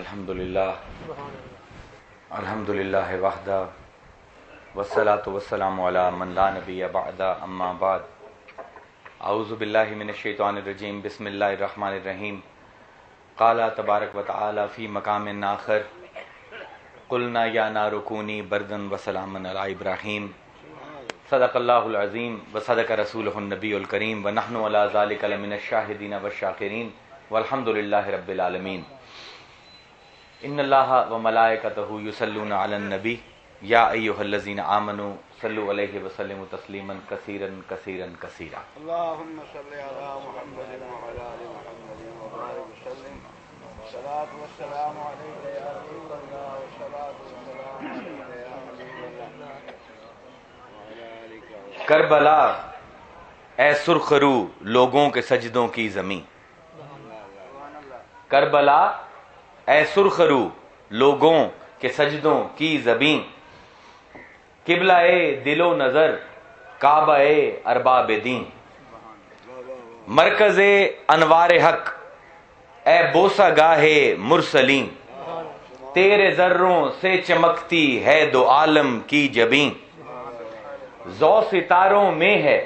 الحمدللہ وحدہ والصلاة والسلام علی من لا نبی بعدہ اما بعد اعوذ باللہ من الشیطان الرجیم بسم اللہ الرحمن الرحیم قال تبارک وتعالی فی مقام آخر قلنا یا نار کونی بردا وسلاما علی ابراہیم صدق اللہ العظیم وصدق رسولہ النبی الکریم ونحن علی ذلک لمن الشاہدین والشاکرین والحمدللہ رب العالمین ان اللہ و ملائکتہ یصلون علی النبی یا ایھا الذین آمنوا صلوا علیہ وسلموا تسلیما کثیرا کثیرا کثیرا اللهم صل علی محمد وعلى آل محمد وبارك وسلم الصلاة والسلام علیک یا رسول اللہ والصلاة والسلام علیک یا حبیب اللہ وعلى آلک کربلا اے سرخرو لوگوں کے سجدوں کی زمین، کربلا اے سرخرو لوگوں کے سجدوں کی زمین، قبلہ اے دل و نظر کعبہ اے ارباب دین، مرکز انوار حق اے بوسہ گاہ مرسلین، تیرے ذروں سے چمکتی ہے دو عالم کی جبین، ذو ستاروں میں ہے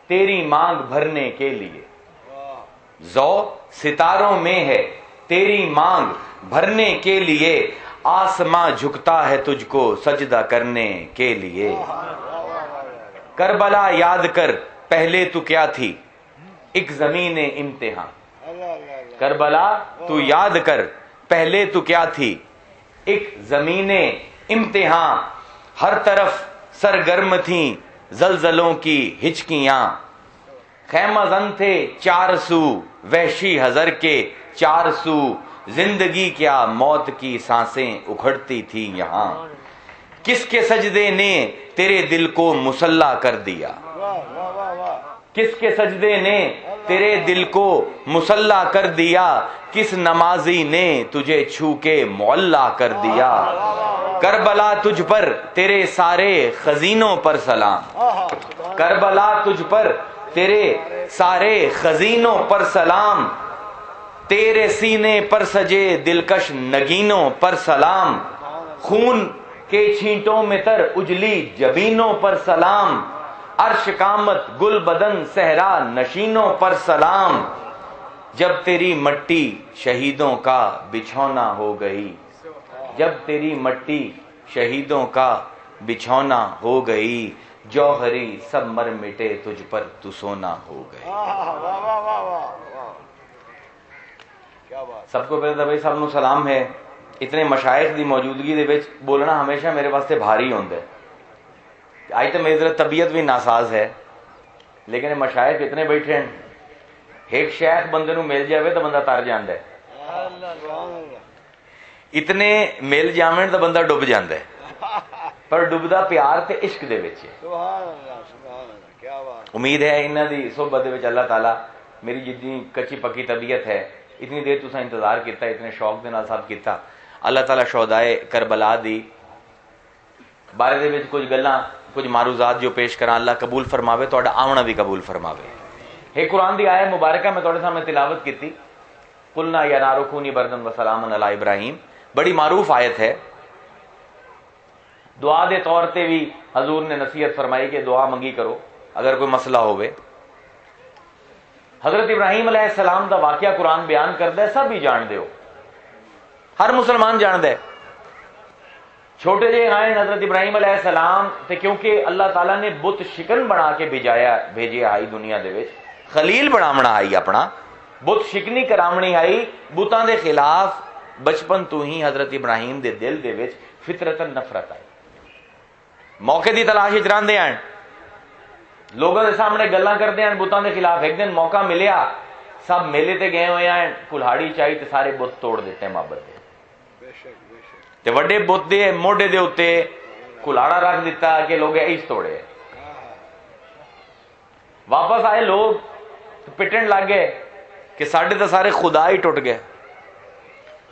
تیری مانگ بھرنے کے لیے، ذو ستاروں میں ہے تیری مانگ بھرنے کے لیے، آسماں جھکتا ہے تجھ کو سجدہ کرنے کے لیے، کربلا یاد کر پہلے تو کیا تھی ایک زمین امتحان، کربلا تو یاد کر پہلے تو کیا تھی ایک زمین امتحان، ہر طرف سرگرم تھیں زلزلوں کی ہچکیاں، خیمہ زن تھے چار سو وحشی حضر کے چار سو، زندگی کیا موت کی سانسیں اکھڑتی تھی یہاں، کس کے سجدے نے تیرے دل کو مسلح کر دیا، کس کے سجدے نے تیرے دل کو مسلح کر دیا، کس نمازی نے تجھے چھو کے معلّہ کر دیا، کربلا تجھ پر تیرے سارے خزینوں پر سلام، کربلا تجھ پر تیرے سارے خزینوں پر سلام، تیرے سینے پر سجے دلکش نگینوں پر سلام، خون کے چھینٹوں میں تر اجلی جبینوں پر سلام، عرش کامت گل بدن صحرا نشینوں پر سلام، جب تیری مٹی شہیدوں کا بچھونا ہو گئی، جب تیری مٹی شہیدوں کا بچھونا ہو گئی، جوہری سب مر مٹے تجھ پر تو سونا ہو گئی۔ سب کو پہلے بھائی سب نو سلام ہے۔ اتنے مشائخ دی موجودگی دے وچ بولنا ہمیشہ میرے واسطے بھاری ہوندا ہے۔ آج تو میری ذرا طبیعت بھی ناساز ہے، لیکن مشائخ اتنے بیٹھے ہیں، ایک شیخ بندے نو مل جاوے تو بندہ تر جاندا ہے، اتنے مل جاویں تو بندہ ڈب جاندا ہے، پر ڈبدا پیار تے عشق دے وچ ہے۔ امید ہے انہاں دی صحبت دے وچ اللہ تعالیٰ میری جتنی کچی پکی طبیعت ہے، اتنی دیر تساں انتظار کیتا، اتنے شوق دے نال سب کیتا، اللہ تعالیٰ شہدائے کربلا دی بارے دے وچ کچھ گلاں کچھ معروضات جو پیش کراں، اللہ قبول فرماوے، تہاڈا آونا بھی قبول فرماوے۔ ایک قرآن دی آیت مبارکہ میں تہاڈے سامنے تلاوت کیتی، قلنا یا نار کونی بردا وسلاما علی ابراہیم، بڑی معروف آیت ہے۔ دعا دے طور تے بھی حضور نے نصیحت فرمائی کہ دعا منگی کرو اگر کوئی مسئلہ ہوئے۔ حضرت ابراہیم علیہ السلام دا واقعہ قرآن بیان کردا ہے، سب ہی جان دے ہو، ہر مسلمان جان دے۔ چھوٹے جے آئے حضرت ابراہیم علیہ السلام تے کیونکہ اللہ تعالیٰ نے بت شکن بنا کے بھیجے آئی دنیا دے وچ، خلیل بناونا آئی اپنا، بت شکنی کرامنی آئی، بتاں دے خلاف بچپن تو ہی حضرت ابراہیم دے دل دے وچ فطرتاً نفرت آئی، موقع دی تلاش وچ رہندے ہیں، لوگوں کے سامنے گلاں کرتے ہیں بتاں دے خلاف۔ ایک دن موقع ملیا، سب میلے تے گئے ہوئے ہیں، کلہاڑی چاہی تے سارے بت توڑ دیتے ہیں محبت دے، تے وڈے بت دے موڈے دے اوتے کلہاڑا رکھ دیتا کہ لوگ ایس توڑے۔ واپس آئے لوگ پٹن لگ گئے کہ ساڈے تے سارے خدا ہی ٹوٹ گئے،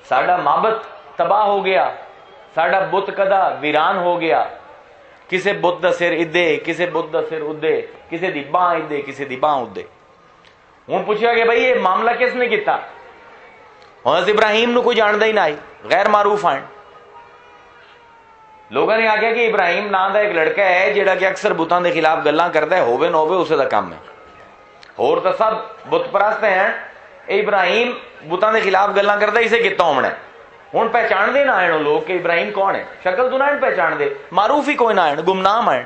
ساڈا معبد تباہ ہو گیا، ساڈا بت کدا ویران ہو گیا، کسے بت دا سر ادے، کسے بت دا سر ادے، کسے دی باں ادے، کسے دی باں ادے۔ ہوں پوچھا کہ بھائی یہ معاملہ کس نے کیتا؟ حضرت ابراہیم نو کوئی جاندا ہی نہ آئی، غیر معروف ہیں. لوگوں نے آخیا کہ ابراہیم نام دا ایک لڑکا ہے جہاں کہ اکثر بتاں دے خلاف گلاں کردا ہے، ہووے نہ ہووے اسے دا کام ہے، اور تو سب بت پرست ہیں. ابراہیم بتاں دے خلاف گلاں کردا اسے کتا ہونا ہے. ہن پہچان دے نہ آئے لوگ کہ ابراہیم کون ہے، شکل تو نہ پہچان دے، معروف ہی کوئی نہ آئے، گمنام آئے.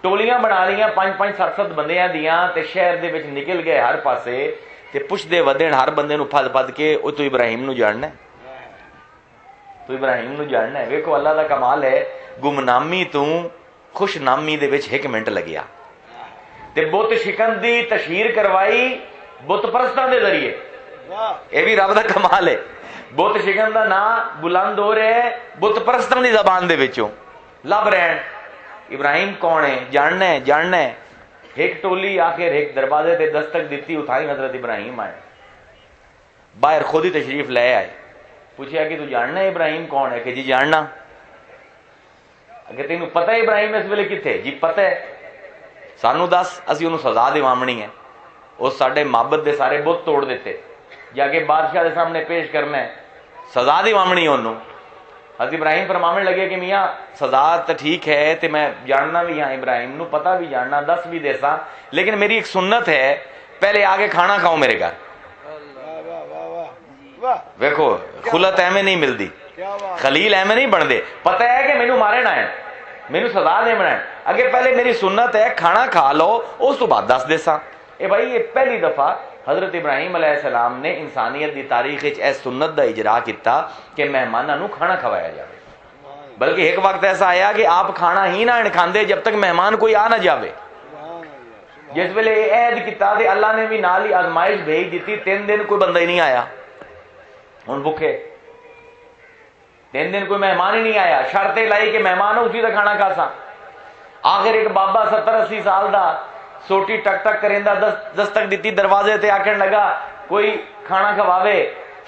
ٹولیاں بنا لیاں 5-5 7 بندیاں دیاں تے شہر دے وچ نکل گئے ہر پاسے تے پوچھدے ودن ہر بندے نو پھد پھد کے او تو ابراہیم نو جاننا ہے، تو ابراہیم نو جاننا ہے. ویکھو اللہ دا کمال ہے، گمنامی تو خوش نامی دے وچ 1 منٹ لگیا تے بت شکن دی تشہیر کروائی بت پرستاں دے ذریعے. یہ بھی رب دا کمال ہے، بت شکن دا نام بلند ہو رہے ہے بت پرستاں دی زبان دے وچوں لب رہن. ابراہیم کون ہے جاننا ہے، جاننا ہے. ایک ٹولی آخر ایک دروازے تے دستک دیتی، اٹھائی حضرت ابراہیم آئے، باہر خود ہی تشریف لے آئے. پوچھا کہ تو جاننا ہے ابراہیم کون ہے؟ کہ جی جاننا. اگر تینوں پتہ ہے ابراہیم اس ویلے کتنے؟ جی پتہ ہے. سانو دس، اسی انہوں سزا دیوامنی ہے. اس ساڈے معبد دے سارے بت توڑ دیتے، جا کے بادشاہ دے سامنے پیش کرنا ہے، سزا دیوامنی انہوں. حضرت ابراہیم فرمانے لگے کہ میاں سزا تو ٹھیک ہے تے میں جاننا بھی ہاں، ابراہیم نو پتہ بھی جاننا، دس بھی دیسا، لیکن میری ایک سنت ہے، پہلے آگے کھانا کھاؤ میرے گھر. ویکھو خلت ایویں نہیں ملتی، خلیل ایویں نہیں بن دے. پتہ ہے کہ مینوں مارے نہ ہے، مینوں سزا دے بنا ہے، اگے پہلے میری سنت ہے کھانا کھا لو اس تو بعد دس دیسا. اے بھائی یہ پہلی دفعہ حضرت ابراہیم علیہ السلام نے انسانیت دی تاریخ وچ اس سنت دا اجرا کیتا کہ مہماناں نو کھانا کھوایا جائے. بلکہ ایک وقت ایسا آیا کہ آپ کھانا ہی نہ کھاندے جب تک مہمان کوئی آ نہ جاوے. جس ویلے عہد کیتا تے اللہ نے بھی نال ہی آزمائش بھیج دیتی، 3 دن کوئی بندہ ہی نہیں آیا. ہن بھوکے 3 دن کوئی مہمان ہی نہیں آیا، شرط لائی کہ مہمان اسی دا کھانا کھا سا. آخر ایک بابا 70-80 سال دا سوٹی ٹک ٹک کریندا دستک دیتی دروازے تے، آکھن لگا کوئی کھانا کھواوے.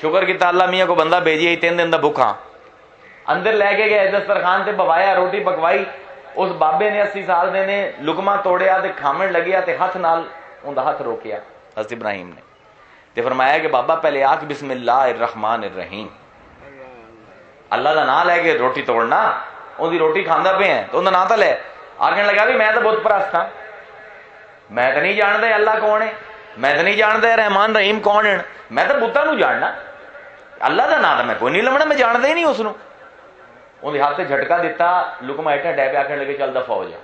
شکر کیتا اللہ میاں کو بندہ بھیجی، 3 دن دا بھوکا. اندر لے کے گئے دسترخوان تے بوایا، روٹی پکوائی. اس بابے نے 80 سال دے نے لقمہ توڑیا تے کھامن لگیا تے ہاتھ نال اوندا ہاتھ روکیا حضرت ابراہیم نے تے فرمایا کہ بابا پہلے آکھ بسم اللہ الرحمن الرحیم، اللہ دا نام لے کے روٹی توڑنا. اون دی روٹی کھاندا پے ہیں تو اوندا نام تو لے. آکھن لگا بھی میں تو بت پرست ہاں، میں تو نہیں جانتا اللہ کون ہے، میں تو نہیں جانتا رحمان رحیم کون ہے، میں تو بتاں نو جاننا، اللہ دا نام تو میں کوئی نہیں لمنا، میں جانتا ہی نہیں اس نو. انہیں ہاتھ سے جھٹکا دیتا، لقمہ ایٹھا ڈے پہ آکھن لگے چل دفع ہو جا،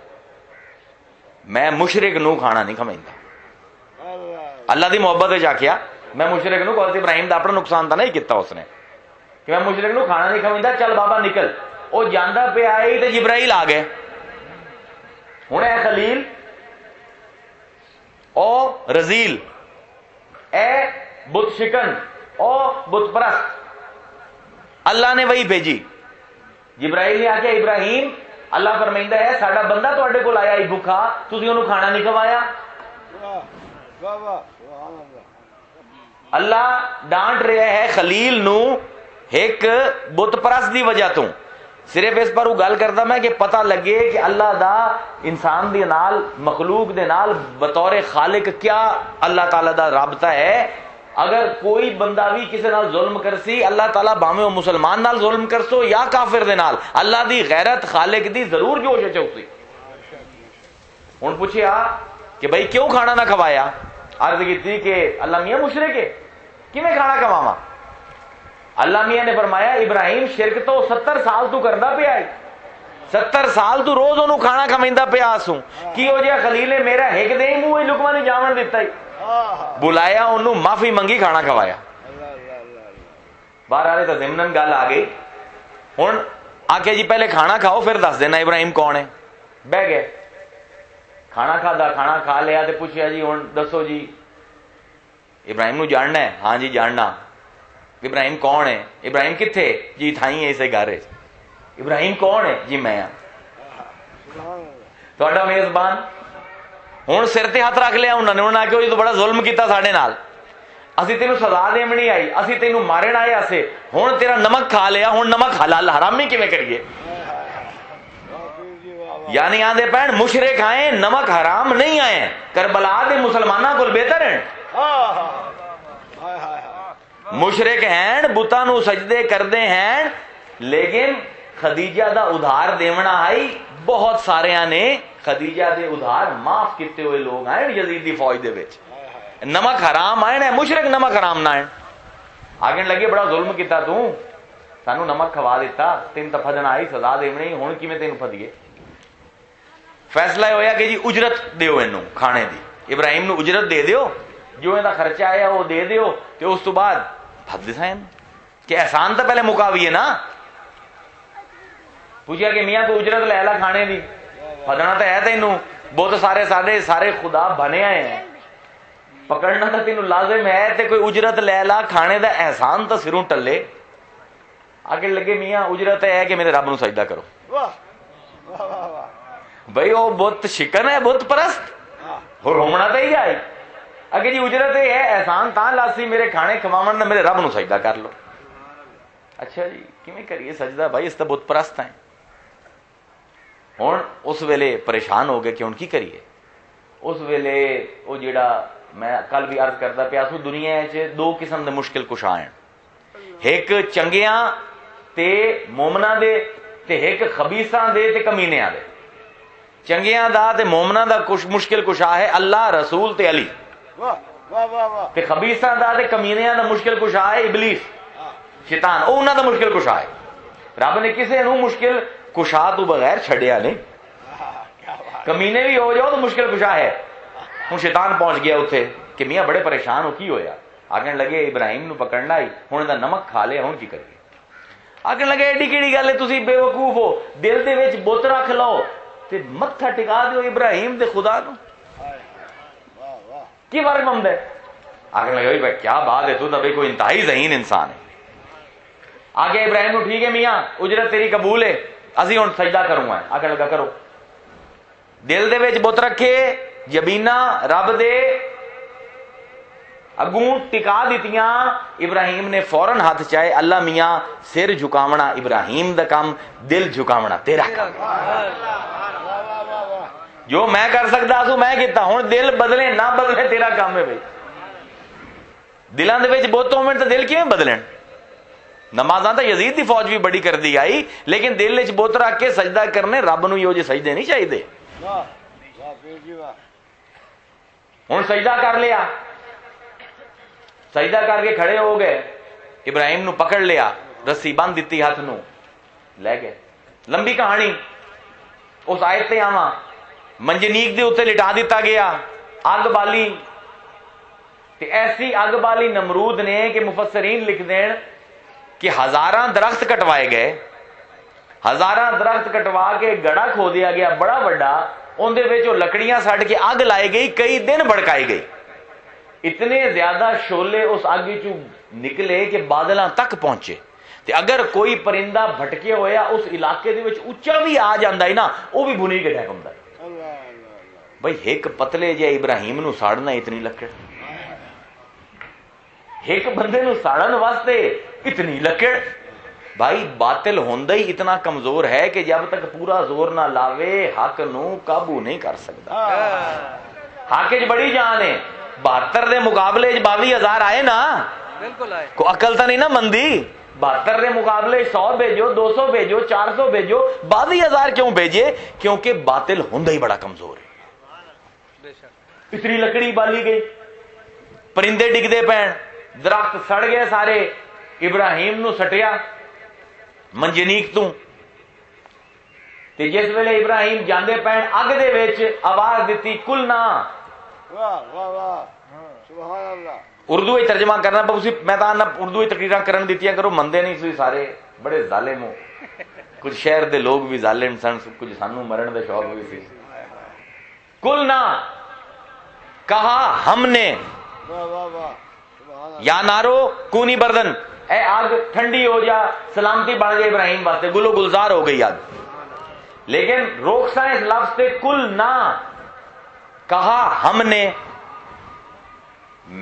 میں مشرک نو کھانا نہیں کھویندا. اللہ دی محبت وچ آکھیا میں مشرک نو، حضرت ابراہیم دا اپنا نقصان تو نہیں کیتا اس نے کہ میں مشرک نو کھانا نہیں کھویندا، چل بابا نکل. او جاندا پہ آئی تے جبرائیل آ گئے. ہن اے خلیل او رزیل، اے بت شکن، او بت پرست، اللہ نے وہی بھیجی. جبرائیل نے آخیا ابراہیم اللہ فرمائندا ہے ساڈا بندہ تواڈے کول آیا ہی بھوکا، تسی اونوں کھانا نہیں کھوایا. اللہ ڈانٹ رہا ہے خلیل نو ایک بت پرست دی وجہ تو. صرف اس پر وہ گل کرتا میں کہ پتہ لگے کہ اللہ دا انسان دے نال، مخلوق دے نال بطور خالق کیا اللہ تعالیٰ دا رابطہ ہے. اگر کوئی بندہ بھی کسی نال ظلم کرسی، اللہ تعالیٰ بھاویں وہ مسلمان نال ظلم کرسو یا کافر دے نال، اللہ دی غیرت خالق دی ضرور جوش ہے چوسی. ہن پوچھیا کہ بھائی کیوں کھانا نہ کھوایا؟ عرض کی کہ اللہ میاں مشرک ہے، کیویں کھانا کھواواں؟ اللہ میاں نے فرمایا ابراہیم شرک تو 70 سال تو کردا پیا ہے، 70 سال تو روز انہوں کھانا کھویندا پیا سوں، کی ہو جائے خلیل نے میرا ایک دے ہی منہ لقمہ نہیں جاون دیتا ہی، بلایا انہوں معافی منگی کھانا کھوایا. باہر آلے تو ضمناً گل آ گئی. ہن آکھیا جی پہلے کھانا کھاؤ پھر دس دینا ابراہیم کون ہے. بہ گئے، کھانا کھانا کھا لیا تے پوچھیا جی ہن دسو جی ابراہیم نو جاننا ہے؟ ہاں جی جاننا. ابراہیم کون ہے؟ ابراہیم کتھے؟ جی تھائی ہے اسے گھر. ابراہیم کون ہے؟ جی میں تہاڈا میزبان. ہن سر تے ہاتھ رکھ لیا انہوں نے، انہوں نے آخیا جی تو بڑا ظلم کیتا ساڈے نال، اسی تینوں سزا دین نہیں آئی، اسی تینوں مارن آئے اسے، ہن تیرا نمک کھا لیا، ہن نمک حلال حرامی کیویں کریے؟ یعنی آندے پین مشرک آئے نمک حرام نہیں آئے، کربلا دے مسلماناں کول بہتر ہیں. مشرک ہیں بتاں نو سجدے کردے ہیں لیکن خدیجہ دا ادھار دیونا آئی بہت سارے نے خدیجہ دے ادھار معاف کیتے ہوئے لوگ آئے یزید دی فوج دے وچ نمک حرام آئے مشرک نمک حرام نہ آئے آگے لگے بڑا ظلم کیتا تو سانو نمک کھوا دیتا تین تو فدن آئی سزا دیونی ہوں کی میں تین فدیے فیصلہ ہویا کہ جی اجرت دیو انہوں کھانے دی ابراہیم نو اجرت دے دیو جو ان دا خرچہ آیا وہ دے دیو تو اس تو بعد بھد دسائیں کہ احسان تو پہلے مکاویے نا پوچھا کہ میاں تو اجرت لے لا کھانے دی پھدنا تو ہے تینوں بہت سارے خدا بنے آئے ہیں پکڑنا تو تینوں لازم ہے تے کوئی اجرت لے لا کھانے دا احسان تو سروں ٹلے آگے لگے میاں اجرت ہے کہ میرے رب نو سجدہ کرو بھائی وہ بت شکن ہے بت پرست اور رومنا تو ہی آئی اگے جی اجرت ہے احسان تاں لاسی میرے کھانے کھواون نہ میرے رب نو سجدہ کر لو اچھا جی کیویں کریے سجدہ بھائی اس تے بت پرست ہیں ہن اس ویلے پریشان ہو گئے کہ ہن کی کریے اس ویلے وہ جیڑا میں کل بھی عرض کرتا پیا سو دنیا وچ دو قسم دے مشکل کشا ہیں ایک چنگیاں تے مومناں دے تے ایک خبیثاں دے تے کمینیاں دے چنگیاں دا تے مومناں دا مشکل کشا ہے اللہ رسول تے علی تے خبیثاں دا تے کمینیاں دا مشکل کشا ہے ابلیس شیطان او انہاں دا مشکل کشا ہے رب نے کسے نو مشکل کشا تو بغیر چھڑیا نہیں کمینے بھی ہو جاؤ تو مشکل کشا ہے ہوں شیطان پہنچ گیا اتنے کہ میاں بڑے پریشان ہو کی ہویا آگے لگے ابراہیم نو پکڑنا ہی ہوں دا نمک کھا لیا ہوں کی کریے آگے لگے ایڈی کیڑی گل ہے تسی بے وقوف ہو دل دے وچ بت رکھ لو تے متھا ٹکا دیو ابراہیم دے خدا نو کی فرق بنتا ہے آگے لگے بھائی کیا بات ہے تو بھائی کوئی انتہائی ذہین انسان ہے آگے ابراہیم نو ٹھیک ہے میاں اجرت تیری قبول ہے اسی ہوں سجدہ کروں گا آگے لگا کرو دل دے وچ بت رکھے جبینا رب دے اگوں ٹکا دیتیاں ابراہیم نے فوراً ہاتھ چاہے اللہ میاں سر جھکاونا ابراہیم دا کام دل جھکاونا تیرا کام جو میں کر سکتا سو میں کیتا ہوں دل بدلے نہ بدلے تیرا کام ہے بھائی دلان دے وچ بت ہوویں تے دل کیویں بدلن نمازاں تے یزید دی فوج بھی بڑی کر دی آئی لیکن دل وچ بت رکھ کے سجدہ کرنے رب نو یو جے سجدے نہیں چاہیے ہوں سجدہ کر لیا سجدہ کر کے کھڑے ہو گئے ابراہیم نو پکڑ لیا رسی بند دیتی ہاتھ نو لے گئے لمبی کہانی اس آیت تے آواں منجنیک دے اتنے لٹا دیتا گیا اگ بالی تے ایسی اگ بالی نمرود نے کہ مفسرین لکھ دین کہ ہزاراں درخت کٹوائے گئے ہزاراں درخت کٹوا کے گڑا کھو دیا گیا بڑا بڑا اندر وچ لکڑیاں سٹ کے اگ لائی گئی کئی دن بڑکائی گئی اتنے زیادہ شولے اس آگ چوں نکلے کہ بادلاں تک پہنچے تے اگر کوئی پرندہ بھٹکے ہویا اس علاقے دے وچ اچا بھی آ جاندا ہے نا وہ بھی بھنی کے ڈھک ہوندا ہے بھائی ایک پتلے جے ابراہیم نو ساڑنا اتنی لکڑ ایک بندے نو ساڑن واسطے اتنی لکڑ بھائی باطل ہوندہ ہی اتنا کمزور ہے کہ جب تک پورا زور نہ لاوے حق نو قابو نہیں کر سکتا حق وچ بڑی جان ہے 72 دے مقابلے 22,000 آئے نا بالکل آئے کو عقل تا نہیں نا مندی 72 دے مقابلے 100 بھیجو 200 بھیجو 400 بھیجو 22,000 کیوں بھیجے کیونکہ باطل ہوندہ ہی بڑا کمزور ہے اتنی لکڑی بالی گئی پرندے ڈگدے پین درخت سڑ گئے سارے ابراہیم نو سٹیا منجنیک تو تے جس ویلے ابراہیم جاندے پین اگ دے وچ آواز دیتی کلنا سبحان اللہ اردو ہی ترجمہ کرنا میں تو اردو ہی تقریراں کرن دیتیاں کرو مندے نہیں سی سارے بڑے ظالم ہو کچھ شہر دے لوگ بھی ظالم سن کچھ سانو مرن دے شوق بھی سی کلنا کہا ہم نے یا نارو کونی بردن اے آگ ٹھنڈی ہو جا سلامتی بڑھ گئی ابراہیم واسطے گلو گلزار ہو گئی آگ لیکن روکسا اس لفظ سے کل نہ کہا ہم نے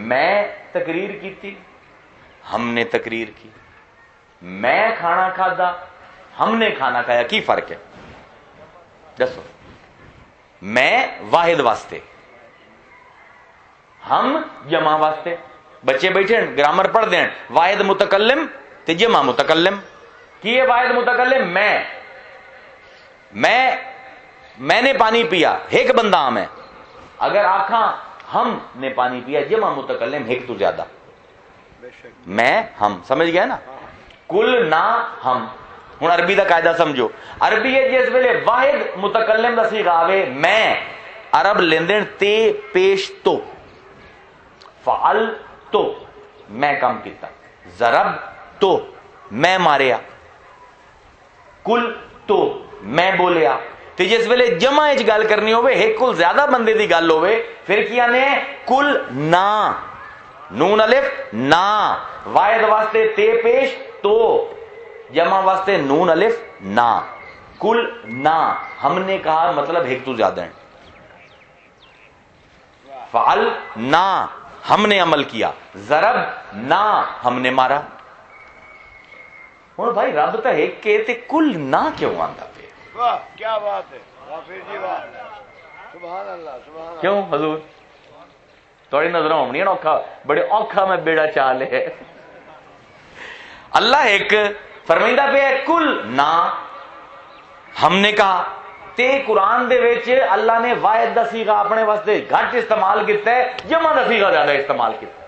میں تقریر کی تھی ہم نے تقریر کی میں کھانا کھادا ہم نے کھانا کھایا کی فرق ہے دسو میں واحد واسطے ہم جمع واسطے بچے بیٹھے گرامر پڑھ دیں واحد متکلم تے جمع متکلم کی ہے واحد متکلم میں نے پانی پیا ایک بندہ ہم ہے. اگر آکھاں ہم نے پانی پیا جمع متکلم ایک تو زیادہ میں ہم سمجھ گیا نا. کل نہ ہم ہوں عربی دا قاعدہ سمجھو. عربی ہے جس ویلے واحد متکلم دا صیغہ آوے میں عرب لیندن تے پیش تو فعل تو میں کام کیتا ضرب تو میں ماریا کل تو میں بولیا. تے جس ویلے جمع وچ گل کرنی ہوے ایک کل زیادہ بندے دی گل ہوے پھر کیا نے کل نہ نون الف نہ واحد واسطے تے پیش تو جمع واسطے نون الف نہ کل نہ ہم نے کہا مطلب ایک تو زیادہ ہیں. فعل نہ ہم نے عمل کیا ضرب نہ ہم نے مارا. ہوں بھائی رب تو ایک کے تے کل نہ کیوں آندا پہ؟ واہ کیا بات ہے غافر جی واہ سبحان اللہ سبحان اللہ. کیوں حضور تھوڑی نظر ہونی نا اوکھا بڑے اوکھا میں بیڑا چال ہے. اللہ ایک فرمائندہ پہ ہے کل نہ ہم نے کہا تے قرآن دے وچ اللہ نے واحد دا صیغہ اپنے واسطے گھٹ استعمال کیتا ہے جمع دا صیغہ زیادہ استعمال کیتا ہے.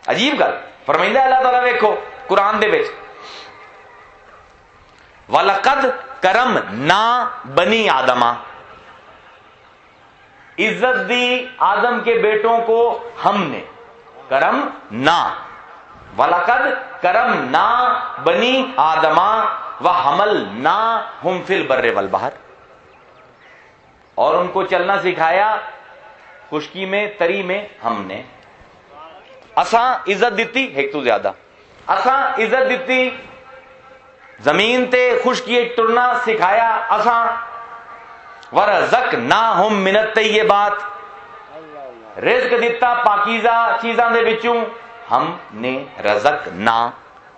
عجیب گل فرمائندہ اللہ تعالیٰ ویکھو قرآن دے وچ وَلَقَدْ كَرَمْنَا بَنِي آدَمَ عزت دی آدم کے بیٹوں کو ہم نے کرم نہ وَلَقَدْ كَرَمْنَا بَنِي آدَمَ وَحَمَلْنَاهُمْ فِي الْبَرِّ وَالْبَحْرِ اور ان کو چلنا سکھایا خشکی میں تری میں ہم نے. اساں عزت دیتی ایک تو زیادہ اساں عزت دیتی زمین تے خشکی ٹرنا سکھایا اساں ورزقناہم من الطیبات رزق دیتا پاکیزہ چیزاں دے وچوں ہم نے رزقنا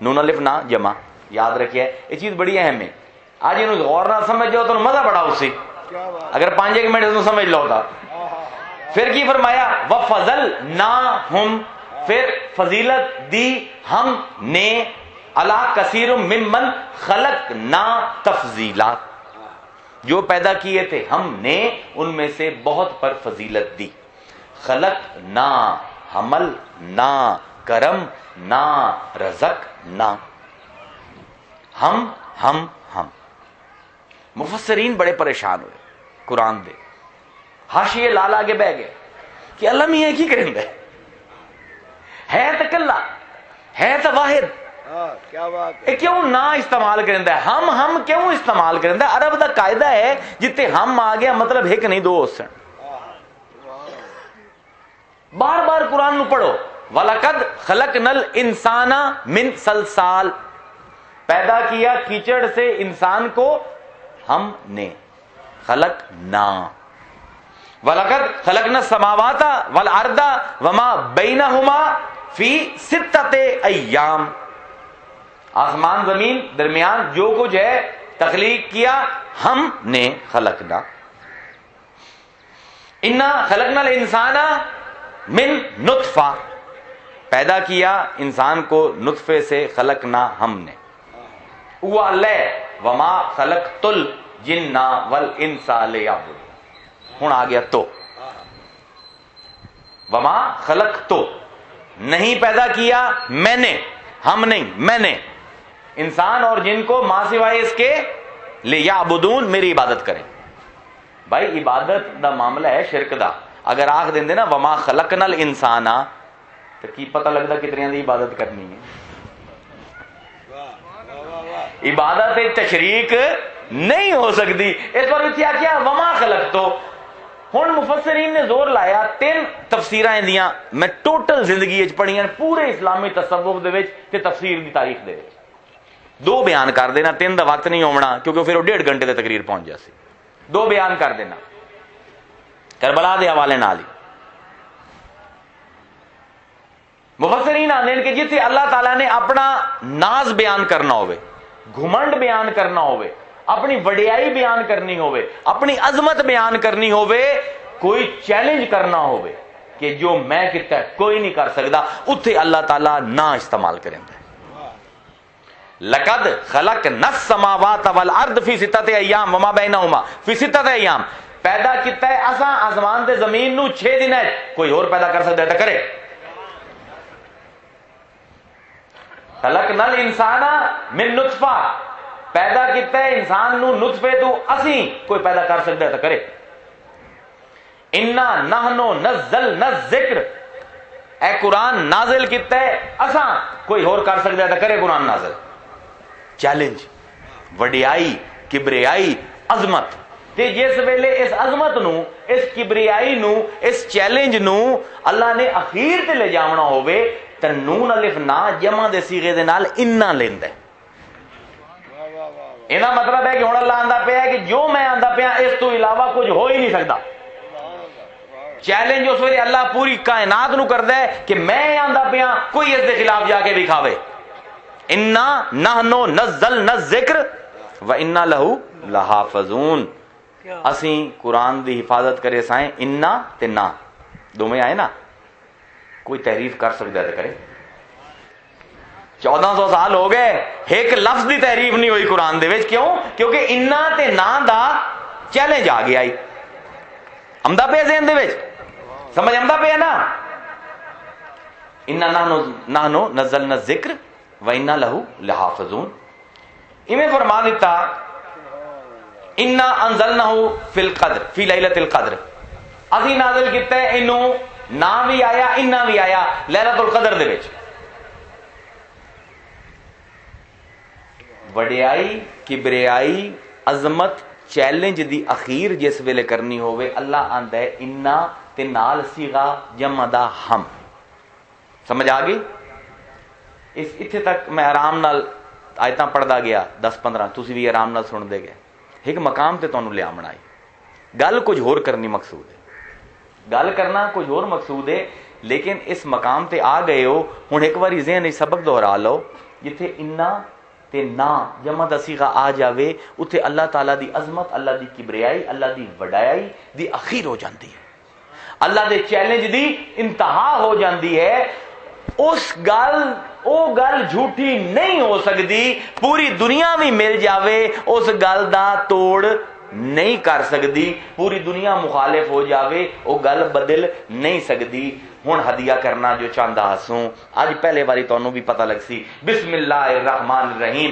نون الف نہ جمع یاد رکھیے یہ چیز بڑی اہم ہے. آج انہوں غور نہ سمجھ جاؤ تو مزہ بڑا اسی اگر 5 منٹ اس سمجھ لو تا. پھر کی فرمایا وفضلناہم پھر فضیلت دی ہم نے علی کثیر ممن خلقنا تفضیلا جو پیدا کیے تھے ہم نے ان میں سے بہت پر فضیلت دی. خلق نہ حمل نہ کرم نہ رزق نہ ہم مفسرین بڑے پریشان ہوئے قرآن دے حاشیے لال آگے بہ گئے کہ اللہ میاں کی کریں دے ہے تو کلا ہے تو واحد کیا بات ہے کیوں نہ استعمال کریں دے ہم کیوں استعمال کریں دے. عرب دا قاعدہ ہے جتے ہم آ گیا مطلب ایک نہیں دو سن. بار بار قرآن نو پڑھو وَلَقَدْ خَلَقْنَا الْإِنسَانَ مِنْ صَلْصَالٍ پیدا کیا کیچڑ سے انسان کو ہم نے خلقنا وَلَقَدْ خَلَقْنَا السَّمَاوَاتَ وَالْأَرْضَ وَمَا بَيْنَهُمَا فِي سِتَّةِ أَيَّامٍ آسمان زمین درمیان جو کچھ ہے تخلیق کیا ہم نے خلقنا. اِنَّا خَلَقْنَا الْإِنسَانَ مِنْ نُطْفَةٍ پیدا کیا انسان کو نطفے سے خلقنا ہم نے. وما خلقت الجن والانس لیعبدون ہوں آ گیا تو وما خلقت نہیں پیدا کیا میں نے ہم نہیں میں نے انسان اور جن کو ماں سوائے اس کے لیعبدون میری عبادت کریں. بھائی عبادت دا معاملہ ہے شرک دا. اگر آخ دیں نا وما خلقنا الانسان تو کی پتہ لگتا کتنی دی عبادت کرنی ہے. عبادت تشریک نہیں ہو سکتی. اس پر کیا وما خلقتو. ہن مفسرین نے زور لایا 3 تفسیراں دیاں میں ٹوٹل زندگی وچ پڑھیاں پورے اسلامی تصوف دے وچ تے تفسیر دی تاریخ دے وچ 2 بیان کر دینا 3 دا وقت نہیں ہونا کیونکہ پھر وہ 1.5 گھنٹے تے تقریر پہنچ جاسی. 2 بیان کر دینا کربلا دے حوالے نال ہی. مفسرین آندے کہ جتھے اللہ تعالیٰ نے اپنا ناز بیان کرنا ہوئے گھمنڈ بیان کرنا ہوئے اپنی وڈیائی بیان کرنی ہوئے اپنی عظمت بیان کرنی ہوئے کوئی چیلنج کرنا ہوئے کہ جو میں کیتا کوئی نہیں کر سکتا، اتھے اللہ تعالیٰ نہ استعمال کریں گے۔ لقد خلقنا السماوات والارض فی ستۃ ایام وما بینہما فی ستۃ ایام، پیدا کیتا ہے اساں آسمان تے زمین نو 6 دن ہے، کوئی اور پیدا کر سکتا ہے تو کرے۔ خلقنا الانسان من نطفہ، پیدا کیتا ہے انسان نو نطفے تو، اسی کوئی پیدا کر سکتا ہے تو کرے۔ انا نحن نزلنا الذکر، اے قرآن نازل کیتا ہے اساں، کوئی اور کر سکتا ہے تو کرے قرآن نازل۔ چیلنج، وڈیائی، کبریائی، عظمت، تے جس ویلے اس عظمت نو، اس کبریائی نو، اس چیلنج نو اللہ نے اخیر تے لے جاونا ہوئے تے نون الف نا جمع دے صیغے دے نال انا لیندا ہے۔ اینا مطلب ہے کہ ہن اللہ آندا پیا ہے کہ جو میں آندا پیا اس تو علاوہ کچھ ہو ہی نہیں سکتا۔ چیلنج اس ویلے اللہ پوری کائنات نو کردا ہے کہ میں آندا پیا، کوئی اس دے خلاف جا کے دکھاوے۔ انا نحن نزلنا الذکر وانا لہو لحافظون، اسیں قرآن دی حفاظت کرے سائیں، انا تے نا دو میں آئے نا، کوئی تحریف کر سکتا ہے کرے۔ 1400 سال ہو گئے ایک لفظ دی تحریف نہیں ہوئی قرآن دے وچ، کیوں؟ کیونکہ انا تے نا دا چیلنج آ گیا۔ امدا پہ ذہن دے وچ سمجھ امدا پہ نا، انا نحن نزلنا الذکر وَإِنَّا لَهُ لَحَافِظُونَ۔ ایویں فرما دیتا اِنَّا أَنزَلْنَهُ فِي الْقَدْرِ فِي لَيْلَةِ الْقَدْرِ، اسی نازل کیتا ہے، انہوں نا بھی آیا اِنَّا بھی آیا لیلۃ القدر دے وچ۔ وڈیائی، کبریائی، عظمت، چیلنج دی اخیر جس ویلے کرنی ہوئے اللہ آندا ہے اِنَّا تے نال صیغہ جمع دا ہم۔ سمجھ آ گئی؟ اس اتھے تک میں آرام نال آیتاں پڑھدا گیا 10-15، تسی بھی آرام نال سن دے گئے۔ ایک مقام تے تانوں لیا بنائی، گل کچھ ہور کرنی مقصود ہے، گل کرنا کچھ ہور مقصود ہے، لیکن اس مقام تے آ گئے ہو، ہن ایک باری ذہن سبق دہرا لو، جتھے انا تے نا جمع دا صیغہ آ جاوے اتھے اللہ تعالیٰ دی عظمت، اللہ دی کبریائی، اللہ دی وڈائی دی اخیر ہو جاندی ہے، اللہ دے چیلنج دی انتہا ہو جاندی ہے۔ او گل جھوٹی نہیں ہو سکتی، پوری دنیا بھی مل جاوے اس گل دا توڑ نہیں کر سکتی، پوری دنیا مخالف ہو جاوے وہ گل بدل نہیں سکتی۔ ہن ہدیہ کرنا جو چاہتا ہسوں، اج پہلے باری تانوں بھی پتہ لگ سی۔ بسم اللہ الرحمن الرحیم۔